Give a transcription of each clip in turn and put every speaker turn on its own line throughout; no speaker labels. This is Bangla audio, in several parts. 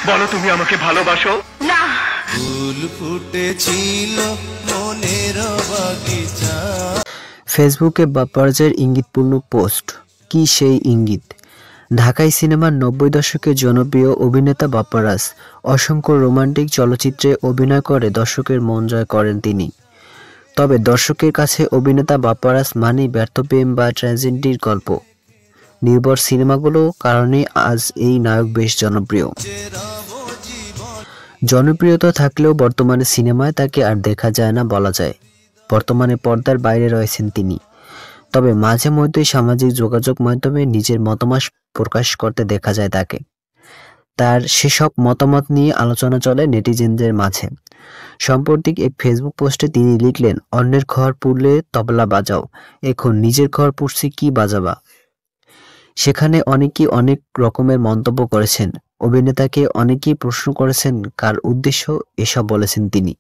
বলো তুমি আমাকে ভালোবাসো।
না।
ফুল ফুটেছিল মনের বাগিচা।
ফেসবুকে বাপ্পারাজের ইঙ্গিতপূর্ণ পোস্ট। কি সেই ইঙ্গিত? ঢাকাই সিনেমার 90 দশকের জনপ্রিয় অভিনেতা বাপ্পারাজ অসংখ্য রোমান্টিক চলচ্চিত্রে অভিনয় করে দর্শকের মন জয় করেন তিনি। তবে দর্শকের কাছে অভিনেতা বাপ্পারাজ মানেই ব্যর্থ প্রেম বা ট্র্যাজেডির গল্প নির্ভর সিনেমাগুলো কারণে আজ এই নায়ক বেশ জনপ্রিয়। জনপ্রিয়তা থাকলেও বর্তমানে সিনেমায় তাকে আর দেখা যায় না বলা যায়। বর্তমানে পর্দার বাইরে রয়েছেন তিনি, তবে মাঝে মধ্যেই সামাজিক যোগাযোগ মাধ্যমে নিজের মতামত প্রকাশ করতে দেখা যায় তাকে। তার সেসব মতামত নিয়ে আলোচনা চলে নেটিজেনদের মাঝে। সম্প্রতি এক ফেসবুক পোস্টে তিনি লিখলেন, অন্যের ঘর পুড়লে তবলা বাজাও, এখন নিজের ঘর পুড়ছি কি বাজাবা। সেখানে অনেকেই অনেক রকমের মন্তব্য করেছেন। অভিনেতাকে অনেকেই প্রশ্ন করেছেন কার উদ্দেশ্য এসব বলেছেন তিনি।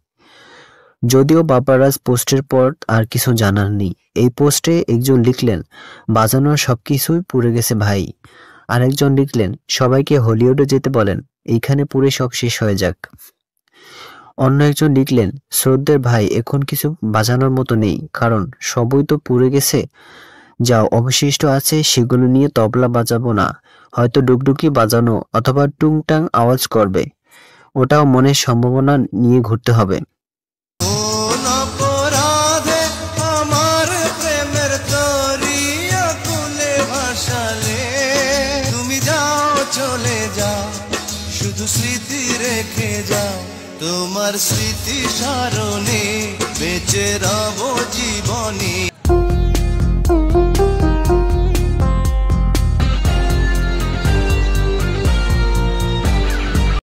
যদিও বাপ্পারাজ পোস্টের পর আর কিছু জানাননি। এই পোস্টে একজন লিখলেন, বাজানোর সবকিছুই পুড়ে গেছে ভাই। আরেকজন লিখলেন, সবাইকে হলিউডে যেতে বলেন, এইখানে পুড়ে সব শেষ হয়ে যাক। অন্য একজন লিখলেন, শ্রদ্ধের ভাই, এখন কিছু বাজানোর মতো নেই, কারণ সবই তো পুড়ে গেছে। যা অবশিষ্ট আছে সেগুলো নিয়ে তবলা বাজাবো না, হয়তো ডুগডুগি বাজানো অথবা টুংটাং আওয়াজ করবে, ওটাও মনের সম্ভাবনা নিয়ে ঘুরতে হবে।
কোন অপরাধে আমার প্রেমের তরিয়া কুলে ভাসালে, তুমি যাও চলে যাও, শুধু স্মৃতি রেখে যাও, তোমার স্মৃতি স্মরণে বেঁচে রব জীবনে।